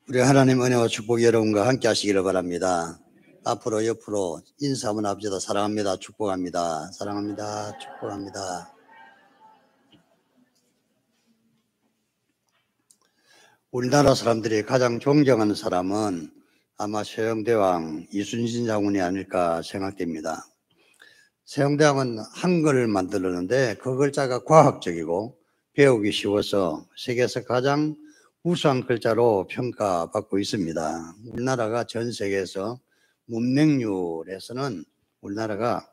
우리 하나님 은혜와 축복이 여러분과 함께 하시기를 바랍니다. 앞으로 옆으로 인사 한번 합시다. 사랑합니다. 축복합니다. 사랑합니다. 축복합니다. 우리나라 사람들이 가장 존경하는 사람은 아마 세종대왕 이순신 장군이 아닐까 생각됩니다. 세종대왕은 한글을 만들었는데 그 글자가 과학적이고 배우기 쉬워서 세계에서 가장 우수한 글자로 평가받고 있습니다. 우리나라가 전 세계에서 문맹률에서는 우리나라가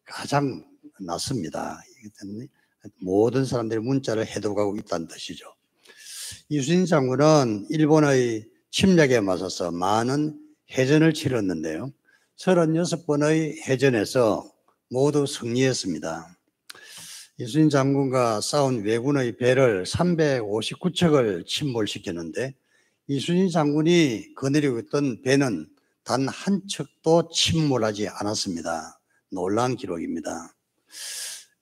가장 낮습니다. 모든 사람들이 문자를 해독하고 있다는 뜻이죠. 이순신 장군은 일본의 침략에 맞서서 많은 해전을 치렀는데요. 36번의 해전에서 모두 승리했습니다. 이순신 장군과 싸운 왜군의 배를 359척을 침몰시켰는데 이순신 장군이 거느리고 있던 배는 단 한 척도 침몰하지 않았습니다. 놀라운 기록입니다.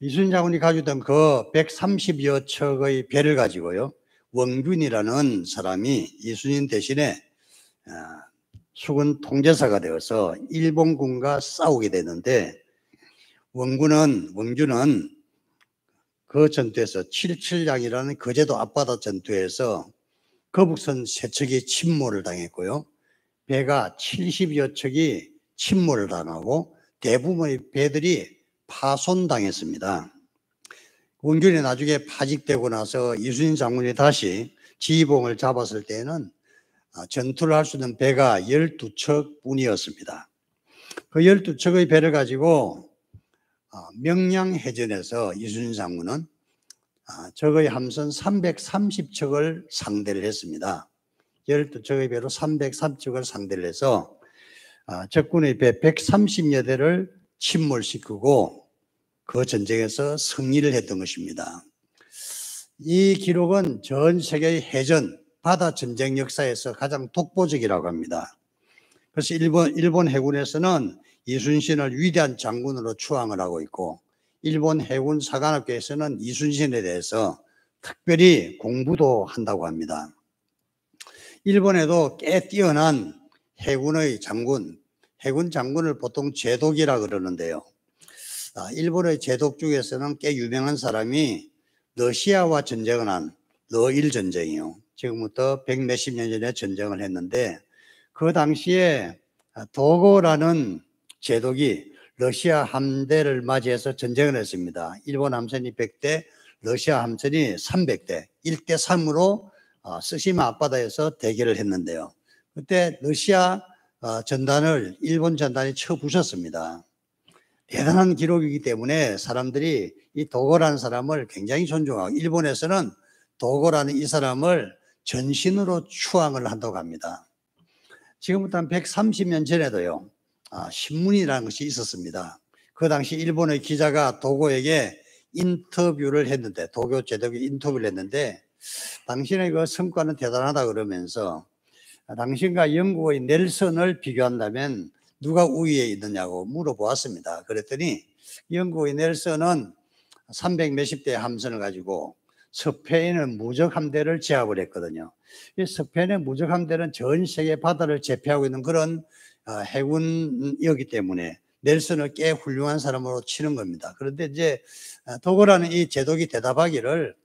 이순신 장군이 가지고 있던 그 130여 척의 배를 가지고요, 원균이라는 사람이 이순신 대신에 수군 통제사가 되어서 일본군과 싸우게 되는데 원균은 그 전투에서 칠칠량이라는 거제도 앞바다 전투에서 거북선 3척이 침몰을 당했고요. 배가 70여 척이 침몰을 당하고 대부분의 배들이 파손당했습니다. 원균이 나중에 파직되고 나서 이순신 장군이 다시 지휘봉을 잡았을 때는 전투를 할 수 있는 배가 12척 뿐이었습니다. 그 12척의 배를 가지고 명량해전에서 이순신 장군은 적의 함선 330척을 상대를 했습니다. 12척의 배로 330척을 상대를 해서 적군의 배 130여 대를 침몰시키고 그 전쟁에서 승리를 했던 것입니다. 이 기록은 전 세계의 해전, 바다 전쟁 역사에서 가장 독보적이라고 합니다. 그래서 일본 해군에서는 이순신을 위대한 장군으로 추앙을 하고 있고 일본 해군 사관학교에서는 이순신에 대해서 특별히 공부도 한다고 합니다. 일본에도 꽤 뛰어난 해군의 장군, 해군 장군을 보통 제독이라 그러는데요. 일본의 제독 중에서는 꽤 유명한 사람이 러시아와 전쟁을 한 러일 전쟁이요. 지금부터 100몇십 년 전에 전쟁을 했는데 그 당시에 도고라는 제독이 러시아 함대를 맞이해서 전쟁을 했습니다. 일본 함선이 100대, 러시아 함선이 300대, 1대 3으로 쓰시마 앞바다에서 대결을 했는데요. 그때 러시아 전단을 일본 전단이 쳐 부셨습니다. 대단한 기록이기 때문에 사람들이 이 도고라는 사람을 굉장히 존중하고 일본에서는 도고라는 이 사람을 전신으로 추앙을 한다고 합니다. 지금부터 한 130년 전에도요, 신문이라는 것이 있었습니다. 그 당시 일본의 기자가 도고에게 인터뷰를 했는데, 도고 제독이 인터뷰를 했는데, 당신의 그 성과는 대단하다 그러면서, 당신과 영국의 넬슨을 비교한다면 누가 우위에 있느냐고 물어보았습니다. 그랬더니 영국의 넬슨은 300 몇십 대의 함선을 가지고 스페인의 무적 함대를 제압을 했거든요. 이 스페인의 무적 함대는 전 세계 바다를 제패하고 있는 그런 해군이었기 때문에 넬슨을 꽤 훌륭한 사람으로 치는 겁니다. 그런데 이제 도고라는 이 제독이 대답하기를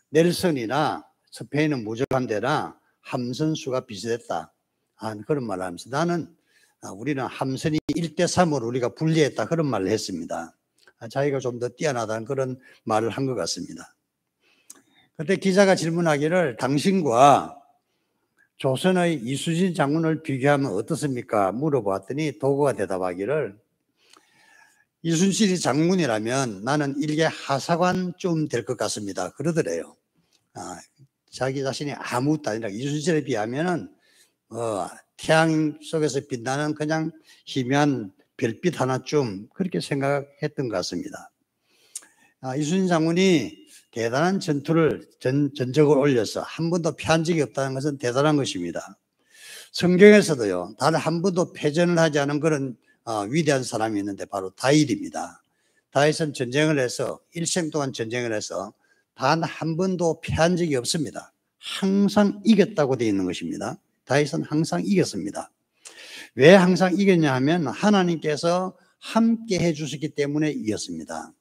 넬슨이나 스페인의 무적 함대나 함선 수가 비슷했다, 그런 말을 하면서 우리는 함선이 1대 3으로 우리가 분리했다, 그런 말을 했습니다. 자기가 좀 더 뛰어나다는 그런 말을 한 것 같습니다. 그때 기자가 질문하기를 당신과 조선의 이순신 장군을 비교하면 어떻습니까? 물어보았더니 도고가 대답하기를 이순신이 장군이라면 나는 일개 하사관쯤 될 것 같습니다, 그러더래요. 자기 자신이 아무것도 아니라 이순신에 비하면은 태양 속에서 빛나는 그냥 희미한 별빛 하나쯤, 그렇게 생각했던 것 같습니다. 이순신 장군이 대단한 전투를 전적을 올려서 한 번도 패한 적이 없다는 것은 대단한 것입니다. 성경에서도요, 단 한 번도 패전을 하지 않은 그런 위대한 사람이 있는데 바로 다윗입니다. 다윗은 전쟁을 해서 일생 동안 전쟁을 해서 단 한 번도 패한 적이 없습니다. 항상 이겼다고 되어 있는 것입니다. 다윗은 항상 이겼습니다. 왜 항상 이겼냐 하면 하나님께서 함께 해주셨기 때문에 이겼습니다.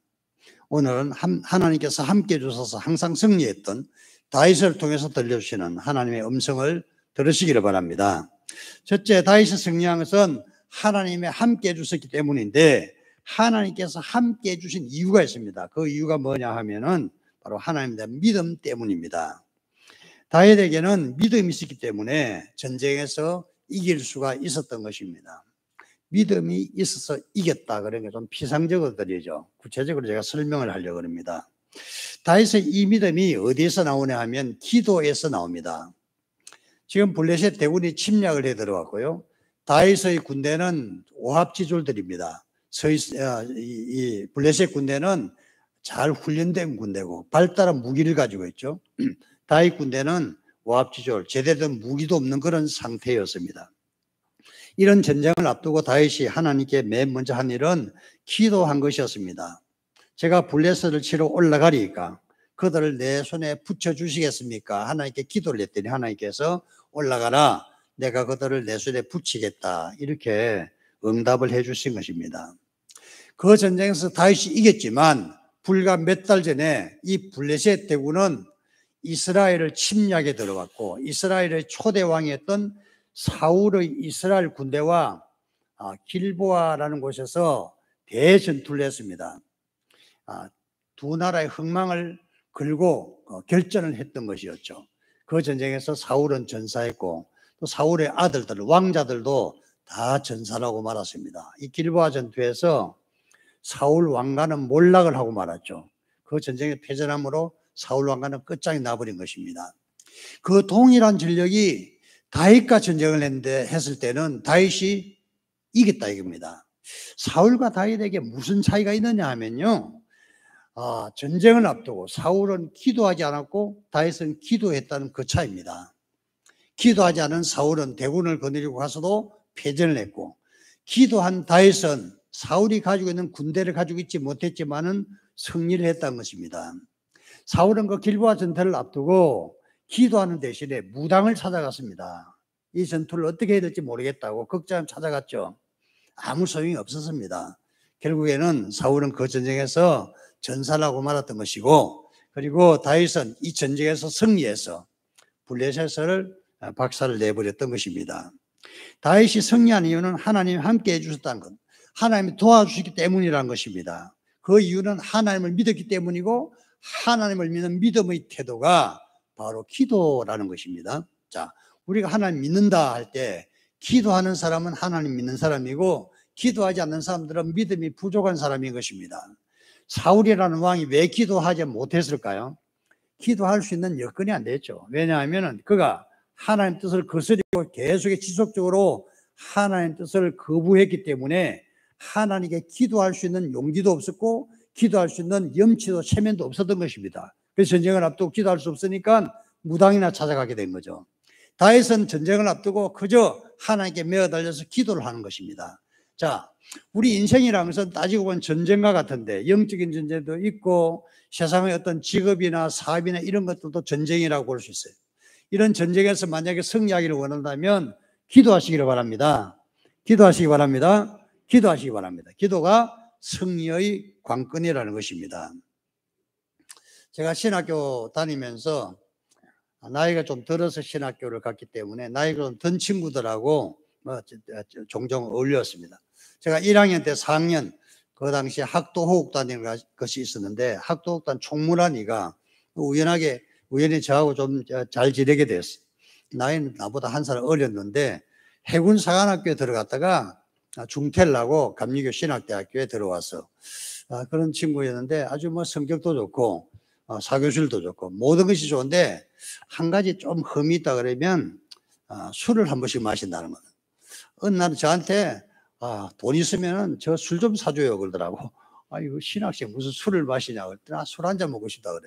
오늘은 하나님께서 함께 해주셔서 항상 승리했던 다윗을 통해서 들려주시는 하나님의 음성을 들으시기를 바랍니다. 첫째, 다윗이 승리한 것은 하나님이 함께 해주셨기 때문인데, 하나님께서 함께 해주신 이유가 있습니다. 그 이유가 뭐냐 하면은 바로 하나님에 대한 믿음 때문입니다. 다윗에게는 믿음이 있었기 때문에 전쟁에서 이길 수가 있었던 것입니다. 믿음이 있어서 이겼다. 그런 게 좀 피상적으로 들리죠. 구체적으로 제가 설명을 하려고 합니다. 다윗의 이 믿음이 어디에서 나오냐 하면 기도에서 나옵니다. 지금 블레셋 대군이 침략을 해 들어왔고요. 다윗의 군대는 오합지졸들입니다. 이 블레셋 군대는 잘 훈련된 군대고 발달한 무기를 가지고 있죠. 다윗 군대는 오합지졸, 제대로 된 무기도 없는 그런 상태였습니다. 이런 전쟁을 앞두고 다윗이 하나님께 맨 먼저 한 일은 기도한 것이었습니다. 제가 블레셋을 치러 올라가리까 그들을 내 손에 붙여주시겠습니까? 하나님께 기도를 했더니 하나님께서 올라가라, 내가 그들을 내 손에 붙이겠다, 이렇게 응답을 해 주신 것입니다. 그 전쟁에서 다윗이 이겼지만 불과 몇 달 전에 이 블레셋 대군은 이스라엘을 침략에 들어왔고, 이스라엘의 초대 왕이었던 사울의 이스라엘 군대와 길보아라는 곳에서 대전투를 했습니다. 두 나라의 흥망을 걸고 결전을 했던 것이었죠. 그 전쟁에서 사울은 전사했고 또 사울의 아들들, 왕자들도 다 전사하고 말았습니다. 이 길보아 전투에서 사울 왕가는 몰락을 하고 말았죠. 그 전쟁에 패전함으로 사울 왕가는 끝장이 나버린 것입니다. 그 동일한 전력이 다윗과 전쟁을 했을 때는 다윗이 이겼다 이겁니다. 사울과 다윗에게 무슨 차이가 있느냐 하면요, 전쟁을 앞두고 사울은 기도하지 않았고 다윗은 기도했다는 그 차이입니다. 기도하지 않은 사울은 대군을 거느리고 가서도 패전을 했고, 기도한 다윗은 사울이 가지고 있는 군대를 가지고 있지 못했지만은 승리를 했다는 것입니다. 사울은 그 길보아 전투를 앞두고 기도하는 대신에 무당을 찾아갔습니다. 이 전투를 어떻게 해야 될지 모르겠다고 걱정을 찾아갔죠. 아무 소용이 없었습니다. 결국에는 사울은 그 전쟁에서 전사하고 말았던 것이고, 그리고 다윗은 이 전쟁에서 승리해서 블레셋을 박살을 내버렸던 것입니다. 다윗이 승리한 이유는 하나님이 함께 해주셨다는 것, 하나님이 도와주시기 때문이라는 것입니다. 그 이유는 하나님을 믿었기 때문이고, 하나님을 믿는 믿음의 태도가 바로 기도라는 것입니다. 자, 우리가 하나님 믿는다 할 때 기도하는 사람은 하나님 믿는 사람이고, 기도하지 않는 사람들은 믿음이 부족한 사람인 것입니다. 사울이라는 왕이 왜 기도하지 못했을까요? 기도할 수 있는 여건이 안 됐죠. 왜냐하면 그가 하나님 뜻을 거스리고 계속 지속적으로 하나님 뜻을 거부했기 때문에 하나님께 기도할 수 있는 용기도 없었고 기도할 수 있는 염치도 체면도 없었던 것입니다. 그래서 전쟁을 앞두고 기도할 수 없으니까 무당이나 찾아가게 된 거죠. 다윗은 전쟁을 앞두고 그저 하나님께 매어달려서 기도를 하는 것입니다. 자, 우리 인생이라는 것은 따지고 보면 전쟁과 같은데, 영적인 전쟁도 있고 세상의 어떤 직업이나 사업이나 이런 것들도 전쟁이라고 볼 수 있어요. 이런 전쟁에서 만약에 승리하기를 원한다면 기도하시기를 바랍니다. 기도하시기 바랍니다. 기도하시기 바랍니다. 기도가 승리의 관건이라는 것입니다. 제가 신학교 다니면서 나이가 좀 들어서 신학교를 갔기 때문에 나이가 좀 든 친구들하고 종종 어울렸습니다. 제가 1학년 때 4학년 그 당시에 학도호국단이라는 것이 있었는데, 학도호국단 총무라니가 우연히 저하고 좀 잘 지내게 됐어요. 나이는 나보다 한 살 어렸는데 해군사관학교에 들어갔다가 중퇴를 하고 감리교 신학대학교에 들어와서 그런 친구였는데, 아주 뭐 성격도 좋고 사교실도 좋고 모든 것이 좋은데 한 가지 좀 흠이 있다 그러면 술을 한 번씩 마신다는 거예요. 어느 날은 저한테 돈 있으면 저 술 좀 사줘요 그러더라고. 이거 신학생 무슨 술을 마시냐고 그랬더니 술 한 잔 먹고 싶다 그래.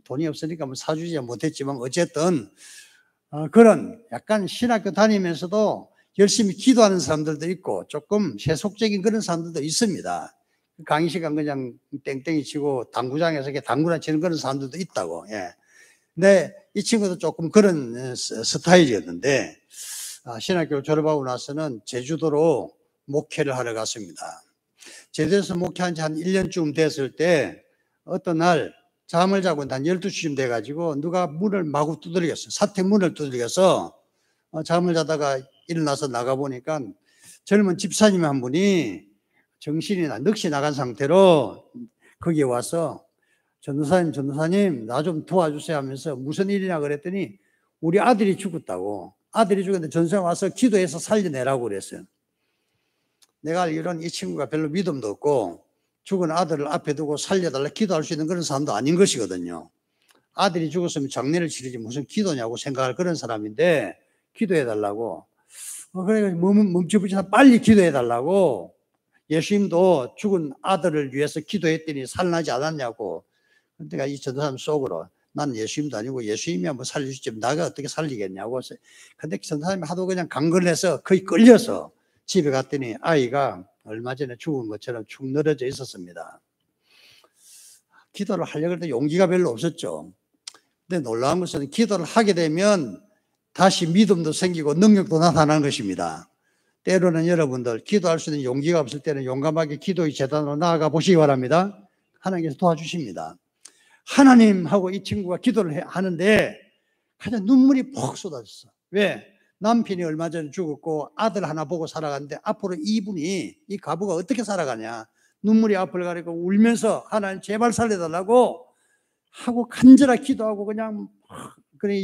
돈이 없으니까 뭐 사주지 못했지만 어쨌든 그런 약간 신학교 다니면서도 열심히 기도하는 사람들도 있고 조금 세속적인 그런 사람들도 있습니다. 강의 시간 그냥 땡땡이 치고 당구장에서 당구나 치는 그런 사람들도 있다고. 예. 근데 이 친구도 조금 그런 스타일이었는데 신학교를 졸업하고 나서는 제주도로 목회를 하러 갔습니다. 제주도에서 목회한 지 한 1년쯤 됐을 때 어떤 날 잠을 자고 한 12시쯤 돼가지고 누가 문을 마구 두드렸어요. 사택문을 두드려서 잠을 자다가 일어나서 나가보니까 젊은 집사님 한 분이 정신이 넋이 나간 상태로 거기에 와서 전도사님 나 좀 도와주세요 하면서 무슨 일이냐 그랬더니 우리 아들이 죽었다고. 아들이 죽었는데 전도사님 와서 기도해서 살려내라고 그랬어요. 내가 알기로는 이 친구가 별로 믿음도 없고 죽은 아들을 앞에 두고 살려달라 기도할 수 있는 그런 사람도 아닌 것이거든요. 아들이 죽었으면 장례를 치르지 무슨 기도냐고 생각할 그런 사람인데 기도해달라고. 그래 멈춰붙이나 빨리 기도해달라고. 예수님도 죽은 아들을 위해서 기도했더니 살아나지 않았냐고. 그러니까 이 전도사님 속으로 난 예수님도 아니고 예수님이 한번 살려주지 나가 어떻게 살리겠냐고. 근데 전도사님이 하도 그냥 강건해서 거의 끌려서 집에 갔더니 아이가 얼마 전에 죽은 것처럼 축 늘어져 있었습니다. 기도를 하려고 했는데 용기가 별로 없었죠. 근데 놀라운 것은 기도를 하게 되면 다시 믿음도 생기고 능력도 나타나는 것입니다. 때로는 여러분들 기도할 수 있는 용기가 없을 때는 용감하게 기도의 재단으로 나아가 보시기 바랍니다. 하나님께서 도와주십니다. 하나님하고 이 친구가 기도를 하는데 가장 눈물이 푹 쏟아졌어. 왜? 남편이 얼마 전에 죽었고 아들 하나 보고 살아갔는데 앞으로 이분이 이 가부가 어떻게 살아가냐. 눈물이 앞을 가리고 울면서 하나님 제발 살려달라고 하고 간절하게 기도하고 그냥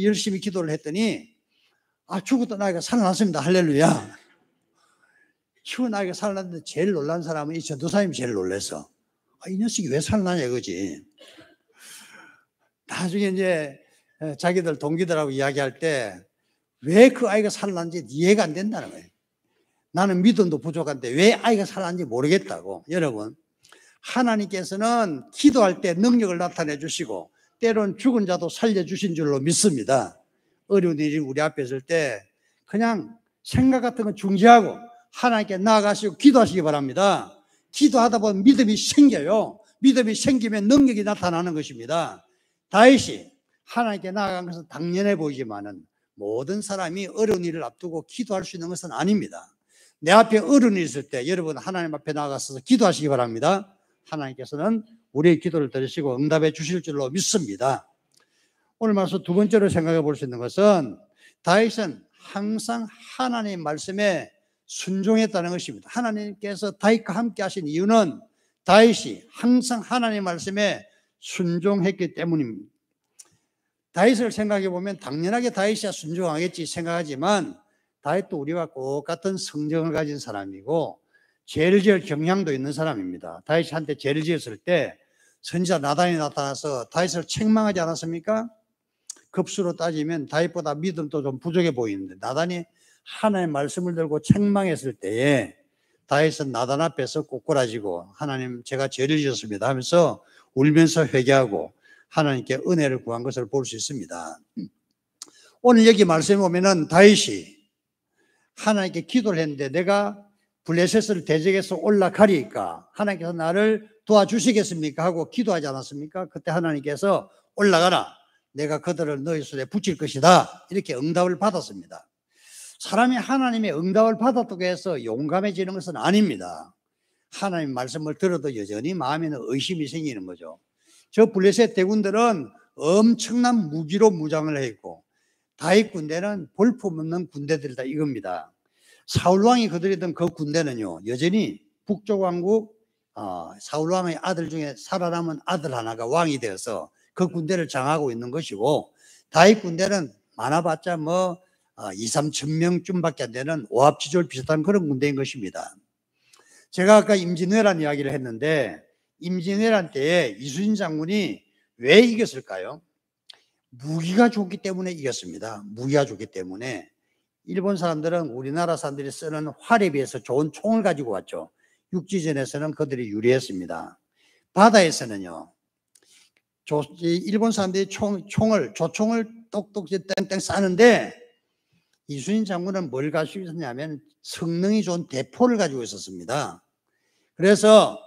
열심히 기도를 했더니 죽었던 아이가 살아났습니다. 할렐루야. 죽은 아이가 살아났는데 제일 놀란 사람은 이 전도사님이 제일 놀랐어. 이 녀석이 왜 살아나냐 이거지. 나중에 이제 자기들 동기들하고 이야기할 때 왜 그 아이가 살아난지 이해가 안 된다는 거예요. 나는 믿음도 부족한데 왜 아이가 살아난지 모르겠다고. 여러분, 하나님께서는 기도할 때 능력을 나타내 주시고 때론 죽은 자도 살려주신 줄로 믿습니다. 어려운 일이 우리 앞에 있을 때 그냥 생각 같은 건 중지하고 하나님께 나아가시고 기도하시기 바랍니다. 기도하다 보면 믿음이 생겨요. 믿음이 생기면 능력이 나타나는 것입니다. 다윗이 하나님께 나아간 것은 당연해 보이지만은 모든 사람이 어려운 일을 앞두고 기도할 수 있는 것은 아닙니다. 내 앞에 어려운 일이 있을 때 여러분 하나님 앞에 나가서 기도하시기 바랍니다. 하나님께서는 우리의 기도를 들으시고 응답해 주실 줄로 믿습니다. 오늘 말씀 두 번째로 생각해 볼 수 있는 것은 다윗은 항상 하나님 말씀에 순종했다는 것입니다. 하나님께서 다윗과 함께 하신 이유는 다윗이 항상 하나님 말씀에 순종했기 때문입니다. 다윗을 생각해 보면 당연하게 다윗이야 순종하겠지 생각하지만 다윗도 우리와 똑같은 성정을 가진 사람이고 죄를 지을 경향도 있는 사람입니다. 다윗이 한때 죄를 지었을 때 선지자 나단이 나타나서 다윗을 책망하지 않았습니까? 급수로 따지면 다윗보다 믿음도 좀 부족해 보이는데 나단이 하나님의 말씀을 들고 책망했을 때에 다윗은 나단 앞에서 꼬꾸라지고 하나님 제가 죄를 지었습니다 하면서 울면서 회개하고 하나님께 은혜를 구한 것을 볼 수 있습니다. 오늘 여기 말씀에 보면은 다윗이 하나님께 기도를 했는데 내가 블레셋을 대적해서 올라가리까 하나님께서 나를 도와주시겠습니까 하고 기도하지 않았습니까? 그때 하나님께서 올라가라 내가 그들을 너희 손에 붙일 것이다 이렇게 응답을 받았습니다. 사람이 하나님의 응답을 받았다고 해서 용감해지는 것은 아닙니다. 하나님 말씀을 들어도 여전히 마음에는 의심이 생기는 거죠. 저 블레셋 대군들은 엄청난 무기로 무장을 했고 다윗 군대는 볼품없는 군대들이다 이겁니다. 사울왕이 거느리던 그 군대는요 여전히 북쪽 왕국 사울왕의 아들 중에 살아남은 아들 하나가 왕이 되어서 그 군대를 장하고 있는 것이고 다윗 군대는 많아봤자 2-3천 명쯤밖에 안 되는 오합지졸 비슷한 그런 군대인 것입니다. 제가 아까 임진왜란 이야기를 했는데 임진왜란 때에 이순신 장군이 왜 이겼을까요? 무기가 좋기 때문에 이겼습니다. 무기가 좋기 때문에 일본 사람들은 우리나라 사람들이 쓰는 활에 비해서 좋은 총을 가지고 왔죠. 육지전에서는 그들이 유리했습니다. 바다에서는요 일본 사람들이 조총을 똑똑 땡땡 싸는데 이순신 장군은 뭘 가지고 있었냐면 성능이 좋은 대포를 가지고 있었습니다. 그래서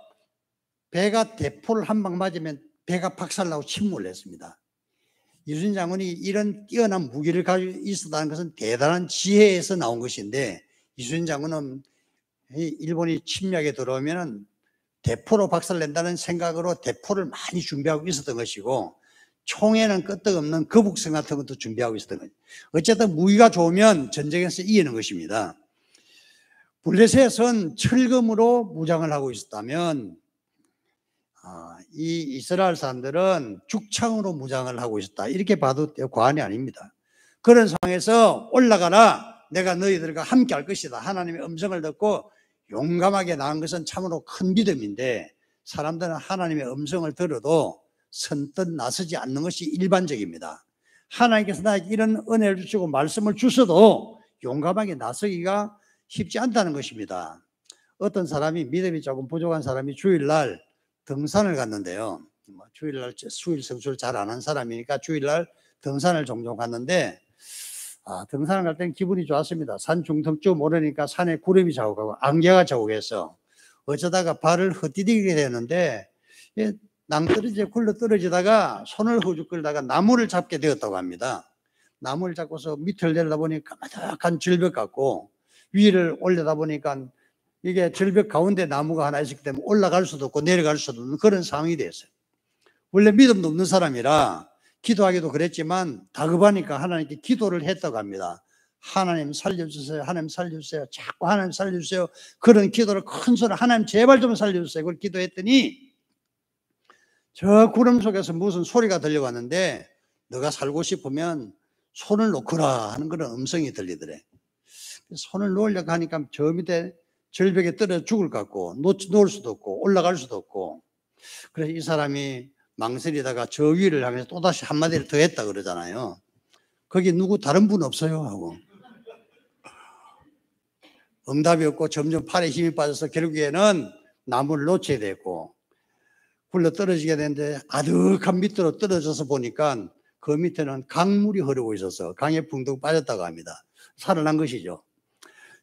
배가 대포를 한 방 맞으면 배가 박살나고 침몰을 했습니다. 이순신 장군이 이런 뛰어난 무기를 가지고 있었다는 것은 대단한 지혜에서 나온 것인데, 이순신 장군은 일본이 침략에 들어오면 대포로 박살낸다는 생각으로 대포를 많이 준비하고 있었던 것이고, 총에는 끄떡없는 거북선 같은 것도 준비하고 있었던 거죠. 어쨌든 무기가 좋으면 전쟁에서 이기는 것입니다. 블레셋은 철검으로 무장을 하고 있었다면, 이 이스라엘 사람들은 죽창으로 무장을 하고 있었다, 이렇게 봐도 과언이 아닙니다. 그런 상황에서 올라가라, 내가 너희들과 함께 할 것이다, 하나님의 음성을 듣고 용감하게 나간 것은 참으로 큰 믿음인데, 사람들은 하나님의 음성을 들어도 선뜻 나서지 않는 것이 일반적입니다. 하나님께서 나에게 이런 은혜를 주시고 말씀을 주셔도 용감하게 나서기가 쉽지 않다는 것입니다. 어떤 사람이, 믿음이 조금 부족한 사람이 주일날 등산을 갔는데요. 주일날 수일 성수를 잘 안 한 사람이니까 주일날 등산을 종종 갔는데, 등산을 갈 때는 기분이 좋았습니다. 산 중턱쯤 오르니까 산에 구름이 자욱하고 안개가 자욱해서 어쩌다가 발을 헛디디게 되는데, 낭떠러지에 굴러 떨어지다가 손을 후죽 끌다가 나무를 잡게 되었다고 합니다. 나무를 잡고서 밑을 내려다보니까 까마득한 절벽 같고, 위를 올려다보니까 이게 절벽 가운데 나무가 하나 있었기 때문에 올라갈 수도 없고 내려갈 수도 없는 그런 상황이 됐어요. 원래 믿음도 없는 사람이라 기도하기도 그랬지만 다급하니까 하나님께 기도를 했다고 합니다. 하나님 살려주세요, 하나님 살려주세요, 자꾸 하나님 살려주세요, 그런 기도를 큰 소리로 하나님 제발 좀 살려주세요, 그걸 기도했더니 저 구름 속에서 무슨 소리가 들려왔는데, 너가 살고 싶으면 손을 놓거라 하는 그런 음성이 들리더래. 손을 놓으려고 하니까 저 밑에 절벽에 떨어져 죽을 것 같고, 놓을 수도 없고 올라갈 수도 없고, 그래서 이 사람이 망설이다가 저 위를 하면서 또다시 한마디를 더 했다 그러잖아요. 거기 누구 다른 분 없어요 하고 응답이 없고 점점 팔에 힘이 빠져서 결국에는 나무를 놓쳐야 됐고 굴러 떨어지게 되는데, 아득한 밑으로 떨어져서 보니까 그 밑에는 강물이 흐르고 있어서 강에 붕덩 빠졌다고 합니다. 살아난 것이죠.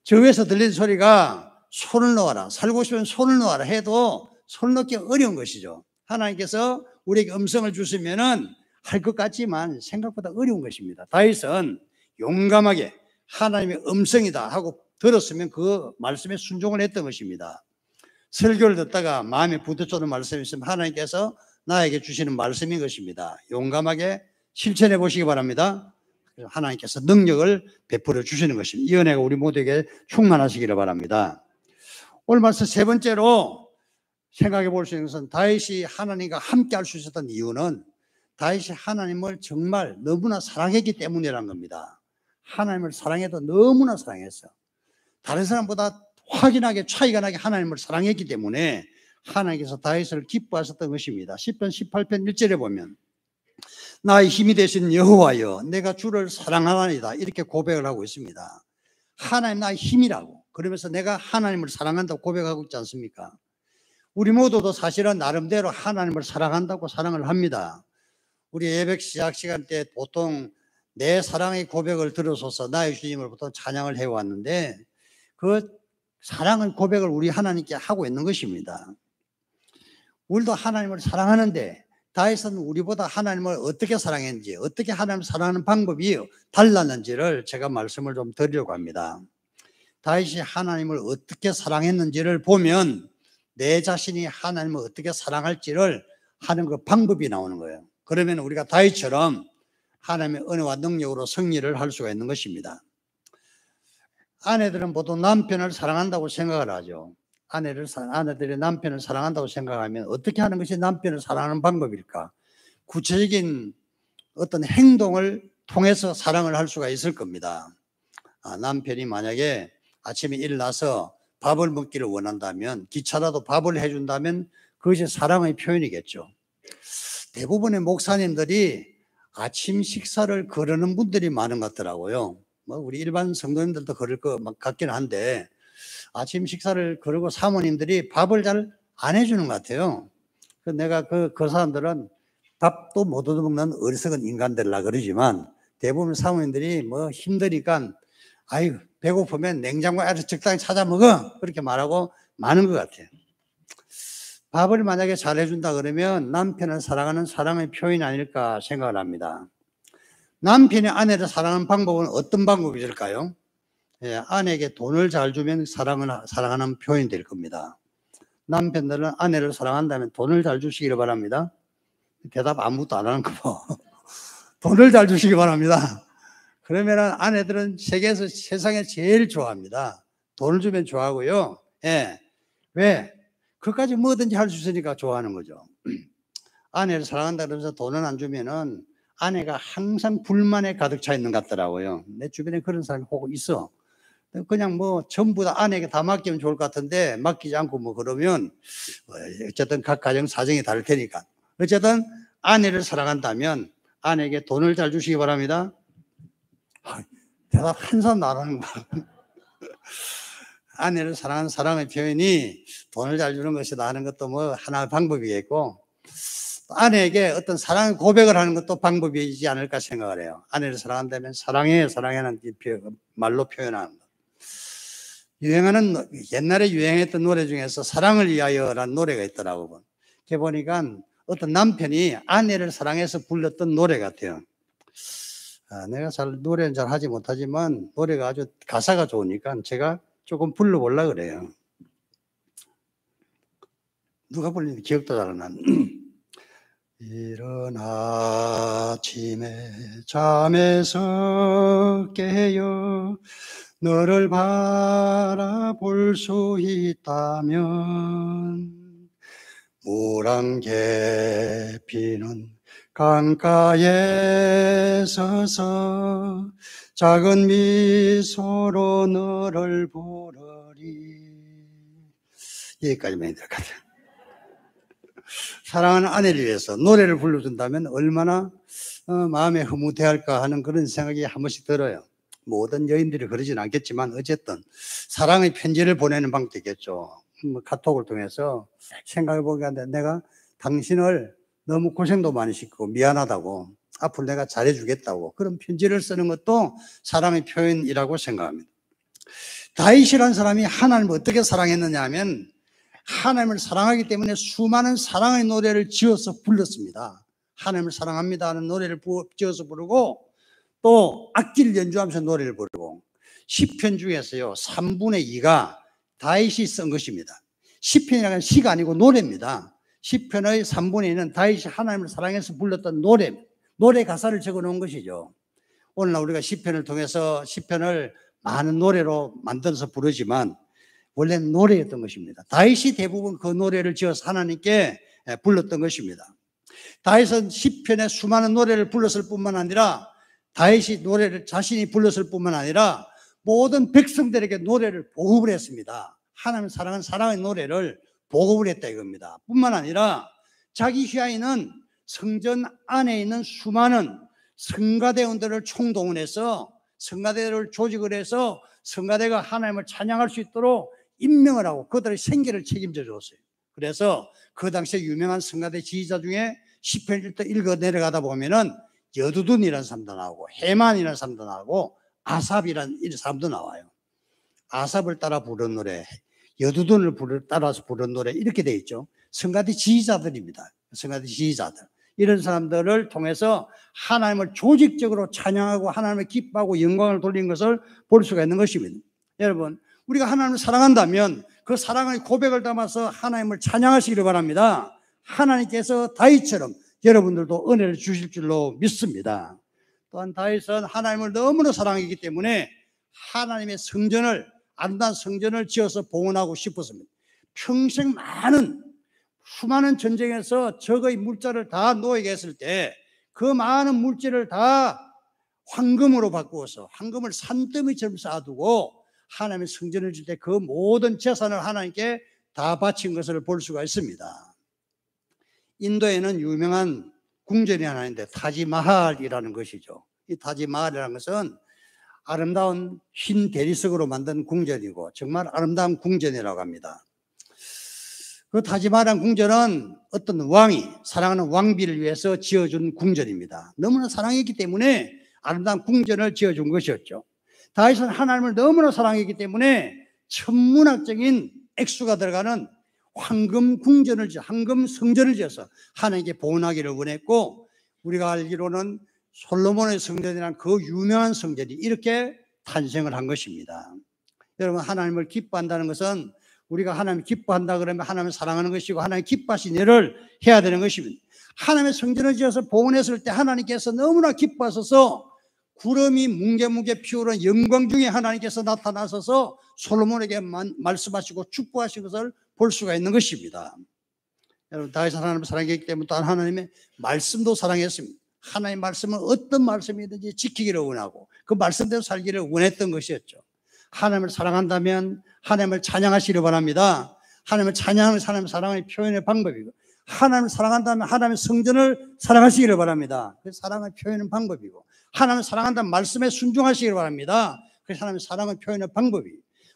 저 위에서 들리는 소리가 손을 놓아라, 살고 싶으면 손을 놓아라 해도 손을 놓기 어려운 것이죠. 하나님께서 우리에게 음성을 주시면은 할 것 같지만 생각보다 어려운 것입니다. 다윗은 용감하게 하나님의 음성이다 하고 들었으면 그 말씀에 순종을 했던 것입니다. 설교를 듣다가 마음에 부딪히는 말씀이 있으면 하나님께서 나에게 주시는 말씀인 것입니다. 용감하게 실천해 보시기 바랍니다. 하나님께서 능력을 베풀어 주시는 것입니다. 이 은혜가 우리 모두에게 충만하시기를 바랍니다. 오늘 말씀 세 번째로 생각해 볼 수 있는 것은, 다윗이 하나님과 함께 할 수 있었던 이유는 다윗이 하나님을 정말 너무나 사랑했기 때문이라는 겁니다. 하나님을 사랑해도 너무나 사랑했어. 다른 사람보다 확연하게 차이가 나게 하나님을 사랑했기 때문에 하나님께서 다윗을 기뻐하셨던 것입니다. 시편 18편 1절에 보면 나의 힘이 되신 여호와여, 내가 주를 사랑하나이다, 이렇게 고백을 하고 있습니다. 하나님 나의 힘이라고, 그러면서 내가 하나님을 사랑한다고 고백하고 있지 않습니까? 우리 모두도 사실은 나름대로 하나님을 사랑한다고 사랑을 합니다. 우리 예배 시작 시간 때 보통 내 사랑의 고백을 들으소서 나의 주님을 보통 찬양을 해왔는데, 그 사랑의 고백을 우리 하나님께 하고 있는 것입니다. 우리도 하나님을 사랑하는데 다윗은 우리보다 하나님을 어떻게 사랑했는지, 어떻게 하나님을 사랑하는 방법이 달랐는지를 제가 말씀을 좀 드리려고 합니다. 다윗이 하나님을 어떻게 사랑했는지를 보면 내 자신이 하나님을 어떻게 사랑할지를 하는 그 방법이 나오는 거예요. 그러면 우리가 다윗처럼 하나님의 은혜와 능력으로 승리를 할 수가 있는 것입니다. 아내들은 보통 남편을 사랑한다고 생각을 하죠. 아내들이 남편을 사랑한다고 생각하면 어떻게 하는 것이 남편을 사랑하는 방법일까? 구체적인 어떤 행동을 통해서 사랑을 할 수가 있을 겁니다. 남편이 만약에 아침에 일어나서 밥을 먹기를 원한다면, 기차라도 밥을 해준다면 그것이 사랑의 표현이겠죠. 대부분의 목사님들이 아침 식사를 거르는 분들이 많은 것 같더라고요. 우리 일반 성도님들도 그럴 것 같긴 한데, 아침 식사를 거르고 사모님들이 밥을 잘 안 해주는 것 같아요. 내가 그 사람들은 밥도 못 얻어먹는 어리석은 인간들라 그러지만, 대부분 사모님들이 힘드니까 아유 배고프면 냉장고에 아주 적당히 찾아 먹어, 그렇게 말하고 많은 것 같아요. 밥을 만약에 잘 해준다 그러면 남편을 사랑하는 사랑의 표현이 아닐까 생각을 합니다. 남편이 아내를 사랑하는 방법은 어떤 방법이 있을까요? 예, 아내에게 돈을 잘 주면 사랑하는 표현이 될 겁니다. 남편들은 아내를 사랑한다면 돈을 잘 주시기를 바랍니다. 대답 아무것도 안 하는 거 봐. 돈을 잘 주시기 바랍니다. 그러면은 아내들은 세상에 제일 좋아합니다. 돈을 주면 좋아하고요. 예. 왜? 그까지 뭐든지 할 수 있으니까 좋아하는 거죠. 아내를 사랑한다 그러면서 돈을 안 주면은 아내가 항상 불만에 가득 차 있는 것 같더라고요. 내 주변에 그런 사람이 혹 있어. 그냥 뭐 전부 다 아내에게 다 맡기면 좋을 것 같은데 맡기지 않고 뭐 그러면 어쨌든 각 가정 사정이 다를 테니까. 어쨌든 아내를 사랑한다면 아내에게 돈을 잘 주시기 바랍니다. 대답 한 사람도 안 하는 거야. 아내를 사랑하는 사랑의 표현이 돈을 잘 주는 것이다 하는 것도 뭐 하나의 방법이겠고, 아내에게 어떤 사랑의 고백을 하는 것도 방법이지 않을까 생각을 해요. 아내를 사랑한다면 사랑해, 사랑해는 말로 표현하는 것. 옛날에 유행했던 노래 중에서 사랑을 위하여라는 노래가 있더라고요. 그게 보니까 어떤 남편이 아내를 사랑해서 불렀던 노래 같아요. 내가 노래는 잘 하지 못하지만 노래가 아주 가사가 좋으니까 제가 조금 불러보려고 그래요. 누가 불리는지 기억도 잘 안 나는. 이른 아침에 잠에서 깨어 너를 바라볼 수 있다면 물안개 피는 강가에 서서 작은 미소로 너를 부르리. 여기까지만 해야 될 것 같아요. 사랑하는 아내를 위해서 노래를 불러준다면 얼마나 마음에 흐뭇해할까 하는 그런 생각이 한 번씩 들어요. 모든 여인들이 그러진 않겠지만 어쨌든 사랑의 편지를 보내는 방법도 있겠죠. 카톡을 통해서 생각해보게 하는데, 내가 당신을 너무 고생도 많이 시키고 미안하다고, 앞으로 내가 잘해주겠다고, 그런 편지를 쓰는 것도 사랑의 표현이라고 생각합니다. 다윗이라는 사람이 하나님을 어떻게 사랑했느냐 하면, 하나님을 사랑하기 때문에 수많은 사랑의 노래를 지어서 불렀습니다. 하나님을 사랑합니다 하는 노래를 지어서 부르고, 또 악기를 연주하면서 노래를 부르고, 시편 중에서요 3분의 2가 다윗이 쓴 것입니다. 시편이라는 시가 아니고 노래입니다. 시편의 3분의 2는 다윗이 하나님을 사랑해서 불렀던 노래 가사를 적어 놓은 것이죠. 오늘날 우리가 시편을 통해서 시편을 많은 노래로 만들어서 부르지만 원래는 노래였던 것입니다. 다윗이 대부분 그 노래를 지어서 하나님께 불렀던 것입니다. 다윗은 시편에 수많은 노래를 불렀을 뿐만 아니라, 다윗이 노래를 자신이 불렀을 뿐만 아니라 모든 백성들에게 노래를 보급을 했습니다. 하나님 사랑하는 사랑의 노래를 보급을 했다 이겁니다. 뿐만 아니라 자기 휘하에는 성전 안에 있는 수많은 성가대원들을 총동원해서 성가대를 조직을 해서 성가대가 하나님을 찬양할 수 있도록 임명을 하고 그들의 생계를 책임져 줬어요. 그래서 그 당시에 유명한 성가대 지휘자 중에 시편을 읽어 내려가다 보면은 여두둔이라는 사람도 나오고 해만이라는 사람도 나오고 아삽이라는 사람도 나와요. 아삽을 따라 부른 노래, 여두둔을 따라서 부른 노래, 이렇게 되어 있죠. 성가대 지휘자들입니다. 성가대 지휘자들. 이런 사람들을 통해서 하나님을 조직적으로 찬양하고 하나님을 기뻐하고 영광을 돌린 것을 볼 수가 있는 것입니다. 여러분, 우리가 하나님을 사랑한다면 그 사랑의 고백을 담아서 하나님을 찬양하시기를 바랍니다. 하나님께서 다윗처럼 여러분들도 은혜를 주실 줄로 믿습니다. 또한 다윗은 하나님을 너무나 사랑했기 때문에 하나님의 성전을, 아름다운 성전을 지어서 봉헌하고 싶었습니다. 평생 수많은 전쟁에서 적의 물자를 다 노예게 했을 때 그 많은 물질을 다 황금으로 바꾸어서 황금을 산더미처럼 쌓아두고 하나님의 성전을 질 때 그 모든 재산을 하나님께 다 바친 것을 볼 수가 있습니다. 인도에는 유명한 궁전이 하나 있는데 타지마할이라는 것이죠. 이 타지마할이라는 것은 아름다운 흰 대리석으로 만든 궁전이고 정말 아름다운 궁전이라고 합니다. 그 타지마할이라는 궁전은 어떤 왕이 사랑하는 왕비를 위해서 지어준 궁전입니다. 너무나 사랑했기 때문에 아름다운 궁전을 지어준 것이었죠. 다윗은 하나님을 너무나 사랑했기 때문에 천문학적인 액수가 들어가는 황금 성전을 지어서 하나님께 봉헌하기를 원했고, 우리가 알기로는 솔로몬의 성전이란 그 유명한 성전이 이렇게 탄생을 한 것입니다. 여러분, 하나님을 기뻐한다는 것은 우리가 하나님을 기뻐한다 그러면 하나님을 사랑하는 것이고 하나님 기뻐하신 일을 해야 되는 것입니다. 하나님의 성전을 지어서 봉헌했을 때 하나님께서 너무나 기뻐하셔서 구름이 뭉게뭉게 피우는 영광 중에 하나님께서 나타나셔서 솔로몬에게 말씀하시고 축복하신 것을 볼 수가 있는 것입니다. 여러분, 다윗은 하나님을 사랑했기 때문에 또한 하나님의 말씀도 사랑했습니다. 하나님의 말씀은 어떤 말씀이든지 지키기를 원하고 그 말씀대로 살기를 원했던 것이었죠. 하나님을 사랑한다면 하나님을 찬양하시길 바랍니다. 하나님을 찬양하는 하나님을 사랑의 표현의 방법이고, 하나님을 사랑한다면 하나님의 성전을 사랑하시기를 바랍니다. 그 사랑을 표현하는 방법이고, 하나님을 사랑한다면 말씀에 순종하시기를 바랍니다. 그 하나님의 사랑을 표현하는 방법이.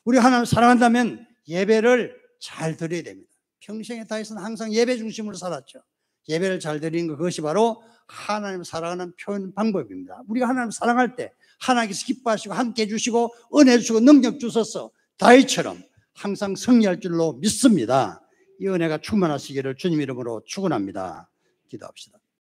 우리 하나님을 사랑한다면 예배를 잘 드려야 됩니다. 평생에 다윗은 항상 예배 중심으로 살았죠. 예배를 잘 드리는 것, 그것이 바로 하나님을 사랑하는 표현 방법입니다. 우리가 하나님을 사랑할 때 하나님께서 기뻐하시고 함께 해주시고 은혜 주시고 능력 주셔서 다윗처럼 항상 승리할 줄로 믿습니다. 이 은혜가 충만하시기를 주님 이름으로 축원합니다. 기도합시다.